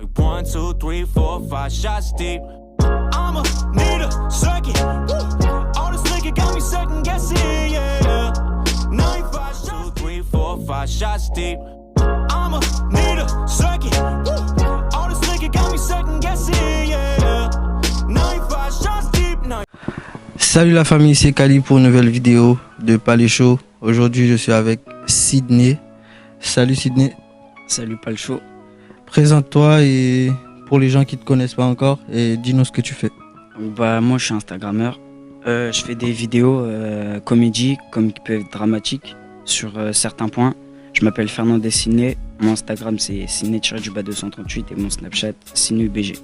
1, 2, 3, 4, 5 shots deep. I'ma need a second. All this liquor got me second guessing, yeah. 9, 5, 2, 3, 4, 5 shots deep. I'ma need a second. All this liquor got me second guessing, yeah. 9, 5 shots deep. Salut la famille, c'est Kali pour une nouvelle vidéo de Palais Show. Aujourd'hui, je suis avec Sydney. Salut Sydney. Salut Palcho. Présente-toi et pour les gens qui ne te connaissent pas encore, et dis-nous ce que tu fais. Bah, moi je suis Instagrammeur. Je fais des vidéos comédie, comme qui peuvent être dramatiques sur certains points. Je m'appelle Fernandez Ciné. Mon Instagram c'est ciné-238 et mon Snapchat CinéUBG.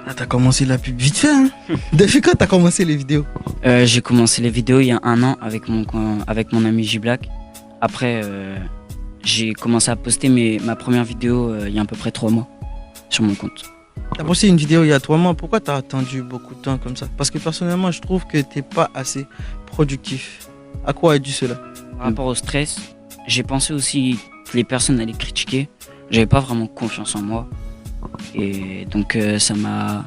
Ah, t'as commencé la pub vite fait, hein. Depuis quand t'as commencé les vidéos? J'ai commencé les vidéos il y a 1 an avec mon ami J-Black. Après j'ai commencé à poster ma première vidéo il y a à peu près 3 mois sur mon compte. T'as posté une vidéo il y a 3 mois, pourquoi t'as attendu beaucoup de temps comme ça? Parce que personnellement je trouve que t'es pas assez productif. À quoi est dû cela? Par rapport au stress, j'ai pensé aussi que les personnes allaient critiquer. J'avais pas vraiment confiance en moi. Et donc ça m'a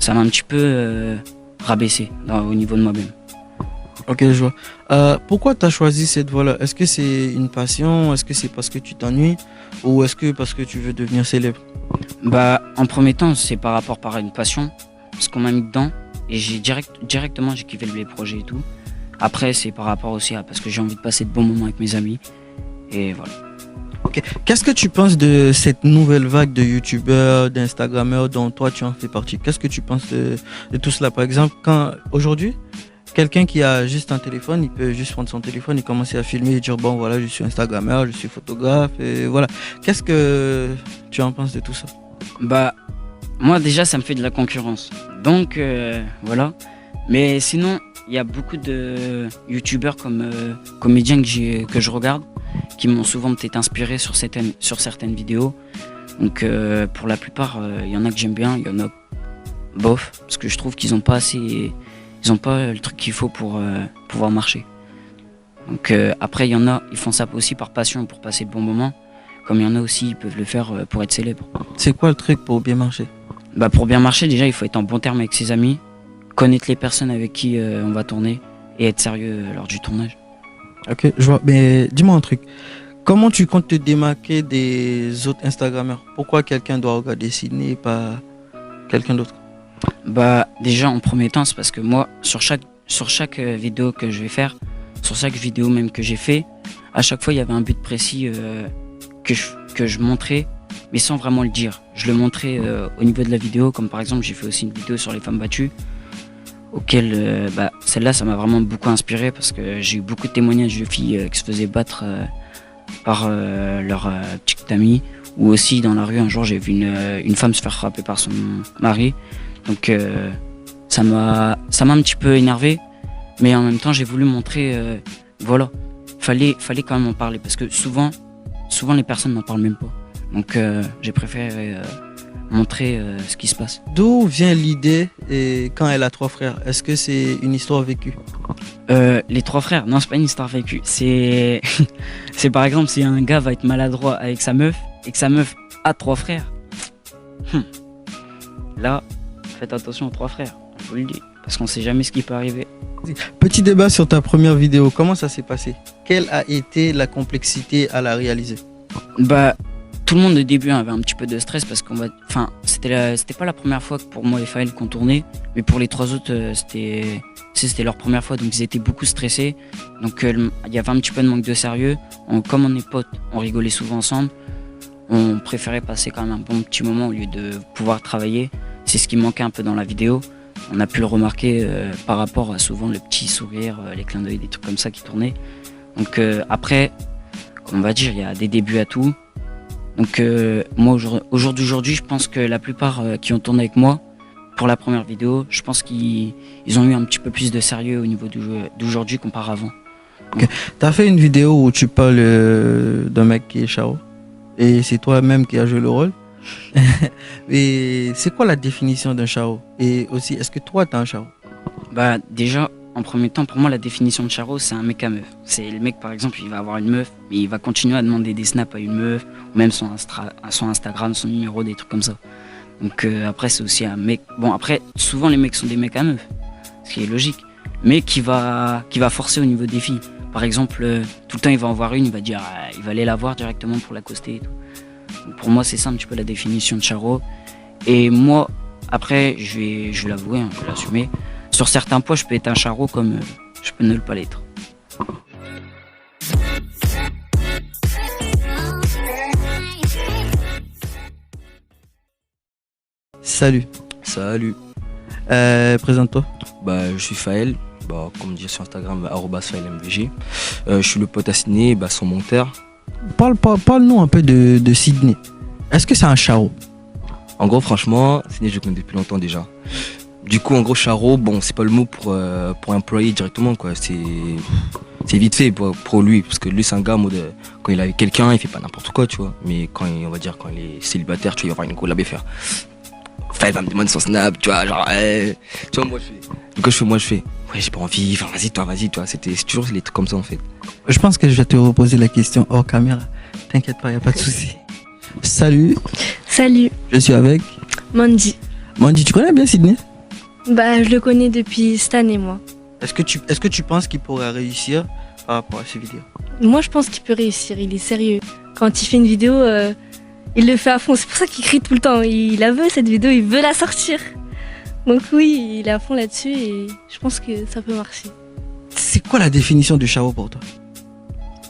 un petit peu rabaissé au niveau de moi-même. Ok, je vois. Pourquoi tu as choisi cette voie-là? Est-ce que c'est une passion? Est-ce que c'est parce que tu t'ennuies? Ou est-ce que parce que tu veux devenir célèbre? Bah, en premier temps, c'est par rapport à une passion, parce qu'on m'a mis dedans, et directement j'ai kiffé les projets et tout. Après, c'est par rapport aussi à parce que j'ai envie de passer de bons moments avec mes amis, et voilà. Ok. Qu'est-ce que tu penses de cette nouvelle vague de youtubeurs, d'instagrammeurs dont toi tu en fais partie? Qu'est-ce que tu penses de tout cela? Par exemple, aujourd'hui, quelqu'un qui a juste un téléphone, il peut juste prendre son téléphone et commencer à filmer et dire bon voilà, je suis instagrammeur, je suis photographe et voilà. Qu'est-ce que tu en penses de tout ça? Bah, moi déjà ça me fait de la concurrence. Donc voilà. Mais sinon, il y a beaucoup de youtubeurs comme comédiens que je regarde qui m'ont souvent peut-être inspiré sur certaines vidéos. Donc pour la plupart, il y en a que j'aime bien, il y en a bof, parce que je trouve qu'ils n'ont pas le truc qu'il faut pour pouvoir marcher. Donc après il y en a, ils font ça aussi par passion pour passer de bons moments, comme il y en a aussi, ils peuvent le faire pour être célèbres. C'est quoi le truc pour bien marcher? Bah pour bien marcher, déjà il faut être en bon terme avec ses amis, connaître les personnes avec qui on va tourner et être sérieux lors du tournage. Ok, je vois. Mais dis-moi un truc. Comment tu comptes te démarquer des autres Instagrammeurs? Pourquoi quelqu'un doit regarder Sydney et pas quelqu'un d'autre? Bah déjà en premier temps c'est parce que moi sur chaque vidéo que je vais faire, sur chaque vidéo même que j'ai fait, à chaque fois il y avait un but précis que je montrais, mais sans vraiment le dire. Je le montrais au niveau de la vidéo, comme par exemple j'ai fait aussi une vidéo sur les femmes battues, auquel celle-là ça m'a vraiment beaucoup inspiré parce que j'ai eu beaucoup de témoignages de filles qui se faisaient battre par leur petite amie, ou aussi dans la rue un jour j'ai vu une femme se faire frapper par son mari. Donc ça m'a un petit peu énervé, mais en même temps j'ai voulu montrer voilà, fallait quand même en parler parce que souvent les personnes n'en parlent même pas. Donc j'ai préféré montrer ce qui se passe. D'où vient l'idée et quand elle a 3 frères? Est-ce que c'est une histoire vécue? Les 3 frères, non, c'est pas une histoire vécue. C'est par exemple si un gars va être maladroit avec sa meuf et que sa meuf a 3 frères. Là, faites attention aux 3 frères, je vous le dis, parce qu'on sait jamais ce qui peut arriver. Petit débat sur ta première vidéo, comment ça s'est passé? Quelle a été la complexité à la réaliser? Bah, tout le monde au début avait un petit peu de stress parce c'était pas la première fois que pour moi et Faël qu'on tournait, mais pour les 3 autres c'était leur première fois, donc ils étaient beaucoup stressés. Donc il y avait un petit peu de manque de sérieux. Comme on est potes, on rigolait souvent ensemble. On préférait passer quand même un bon petit moment au lieu de pouvoir travailler. C'est ce qui manquait un peu dans la vidéo. On a pu le remarquer par rapport à souvent le petit sourire, les clins d'œil, des trucs comme ça qui tournaient. Donc après, on va dire, il y a des débuts à tout. Donc moi aujourd'hui, je pense que la plupart qui ont tourné avec moi pour la première vidéo, je pense qu'ils ont eu un petit peu plus de sérieux au niveau d'aujourd'hui qu'auparavant. Okay. Tu as fait une vidéo où tu parles d'un mec qui est Chao et c'est toi-même qui as joué le rôle. Et c'est quoi la définition d'un Chao? Et aussi, est-ce que toi tu as un Chao? Bah déjà, en premier temps, pour moi, la définition de Charo, c'est un mec à meuf. C'est le mec, par exemple, il va avoir une meuf, mais il va continuer à demander des snaps à une meuf, ou même son Instagram, son numéro, des trucs comme ça. Donc après, c'est aussi un mec. Bon, après, souvent les mecs sont des mecs à meufs, ce qui est logique, mais qui va forcer au niveau des filles. Par exemple, tout le temps, il va en voir une, il va dire, il va aller la voir directement pour l'accoster et tout. Donc, pour moi, c'est ça un petit peu la définition de Charo. Et moi, après, je vais l'avouer, hein, je vais l'assumer. Sur certains points, je peux être un Charo comme je peux ne pas l'être. Salut. Salut, Présente-toi. je suis Faël, comme dit sur Instagram, @FaëlMVG. Je suis le pote à Sydney, son monteur. Parle-nous un peu de Sydney. Est-ce que c'est un Charo? En gros, franchement, Sydney, je le connais depuis longtemps déjà. Du coup, en gros, Charo, c'est pas le mot pour employer directement, quoi. C'est vite fait pour lui, parce que lui, c'est un gars, en mode, quand il est avec quelqu'un, il fait pas n'importe quoi, tu vois. Mais quand il est célibataire, tu vois, il va avoir une collab et faire. Enfin, il va me demander son snap, tu vois, genre, tu vois, moi je fais. Du coup, je fais, ouais, j'ai pas envie, enfin, vas-y, toi, c'est toujours les trucs comme ça, en fait. Je pense que je vais te reposer la question hors caméra. T'inquiète pas, y a pas de souci. Salut, Salut, je suis avec Mandy. Mandy. Tu connais bien Sydney? Je le connais depuis cette année, moi. Est-ce que tu penses qu'il pourrait réussir par rapport à ces vidéos? Moi, je pense qu'il peut réussir, il est sérieux. Quand il fait une vidéo, il le fait à fond. C'est pour ça qu'il crie tout le temps. Il la veut, cette vidéo, il veut la sortir. Donc oui, il est à fond là-dessus et je pense que ça peut marcher. C'est quoi la définition du Charo pour toi?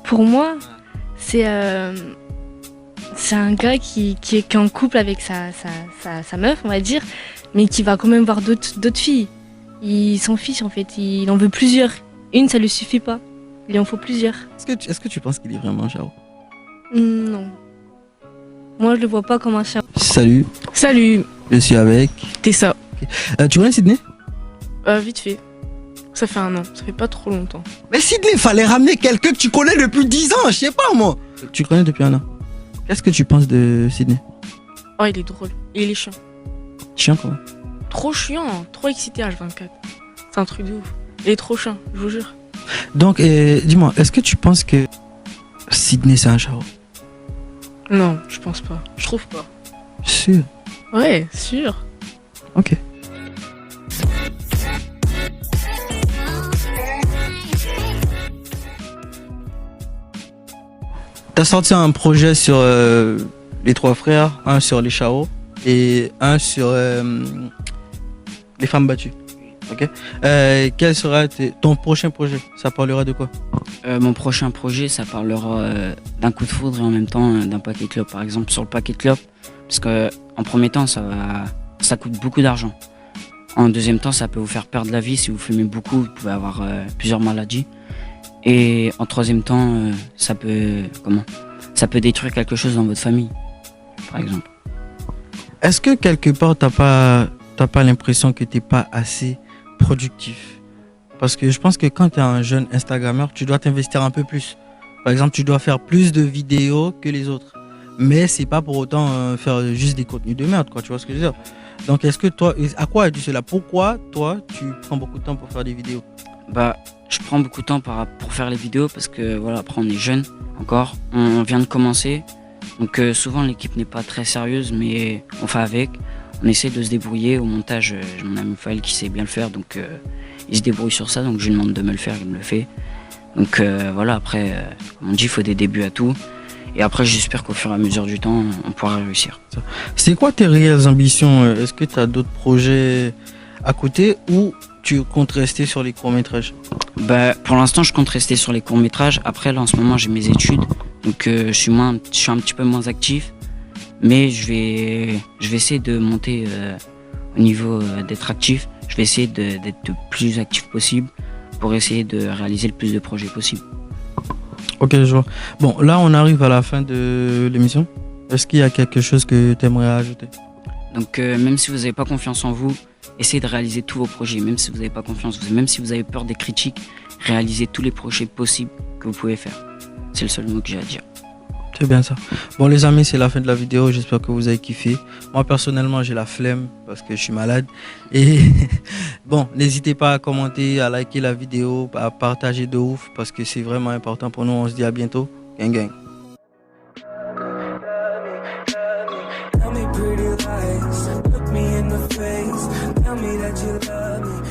Pour moi, c'est un gars qui est en couple avec sa meuf, on va dire, mais qui va quand même voir d'autres filles. Il s'en fiche en fait, il en veut plusieurs. Une, ça lui suffit pas. Il en faut plusieurs. Est-ce que tu penses qu'il est vraiment un Charo? Non. Moi, je le vois pas comme un chat. Salut, Salut, je suis avec. t'es ça. Tu connais Sydney? Vite fait. Ça fait 1 an, ça fait pas trop longtemps. Mais Sydney, il fallait ramener quelqu'un que tu connais depuis 10 ans, je sais pas moi. Tu connais depuis 1 an. Qu'est-ce que tu penses de Sydney? Oh, il est drôle. Et il est chiant. Chiant quoi. Trop chiant, trop excité H24. C'est un truc de ouf. Il est trop chiant, je vous jure. Donc, dis-moi, est-ce que tu penses que Sydney c'est un Charo? Non, je pense pas. Je trouve pas. Sûr. Ouais, sûr. Ok. T'as sorti un projet sur les 3 frères, un sur les Charo et un sur les femmes battues. Ok. Quel sera ton prochain projet? Ça parlera de quoi? Mon prochain projet, ça parlera d'un coup de foudre et en même temps d'un paquet de clopes. Par exemple, sur le paquet de clopes, parce que en premier temps, ça coûte beaucoup d'argent. En deuxième temps, ça peut vous faire perdre la vie. Si vous fumez beaucoup, vous pouvez avoir plusieurs maladies. Et en troisième temps, ça peut détruire quelque chose dans votre famille, par exemple. Est-ce que quelque part t'as pas l'impression que t'es pas assez productif? Parce que je pense que quand tu es un jeune Instagrammeur, tu dois t'investir un peu plus. Par exemple, tu dois faire plus de vidéos que les autres. Mais c'est pas pour autant faire juste des contenus de merde, quoi. Tu vois ce que je veux dire? Donc, est-ce que toi, à quoi es-tu cela? Pourquoi toi, tu prends beaucoup de temps pour faire des vidéos? Je prends beaucoup de temps pour faire les vidéos parce que voilà, après on est jeune encore, on vient de commencer. Donc souvent l'équipe n'est pas très sérieuse, mais on fait avec. On essaie de se débrouiller. Au montage, j'ai mon ami Faël qui sait bien le faire, donc il se débrouille sur ça, donc je lui demande de me le faire, il me le fait. Donc voilà, après, comme on dit, il faut des débuts à tout. Et après, j'espère qu'au fur et à mesure du temps, on pourra réussir. C'est quoi tes réelles ambitions? Est-ce que tu as d'autres projets à côté ou tu comptes rester sur les courts-métrages? Pour l'instant, je compte rester sur les courts-métrages. Après, là, en ce moment, j'ai mes études, donc je suis un petit peu moins actif. Mais je vais essayer de monter au niveau d'être actif. Je vais essayer d'être le plus actif possible pour essayer de réaliser le plus de projets possible. Ok, je vois. Bon, là, on arrive à la fin de l'émission. Est-ce qu'il y a quelque chose que tu aimerais ajouter? Donc, même si vous n'avez pas confiance en vous, essayez de réaliser tous vos projets. Même si vous n'avez pas confiance, même si vous avez peur des critiques, réalisez tous les projets possibles que vous pouvez faire. C'est le seul mot que j'ai à dire. C'est bien ça. Bon les amis, c'est la fin de la vidéo. J'espère que vous avez kiffé. Moi personnellement, j'ai la flemme parce que je suis malade. Et bon, n'hésitez pas à commenter, à liker la vidéo, à partager de ouf parce que c'est vraiment important pour nous. On se dit à bientôt. Gang gang. Tell me pretty lies. that you love me.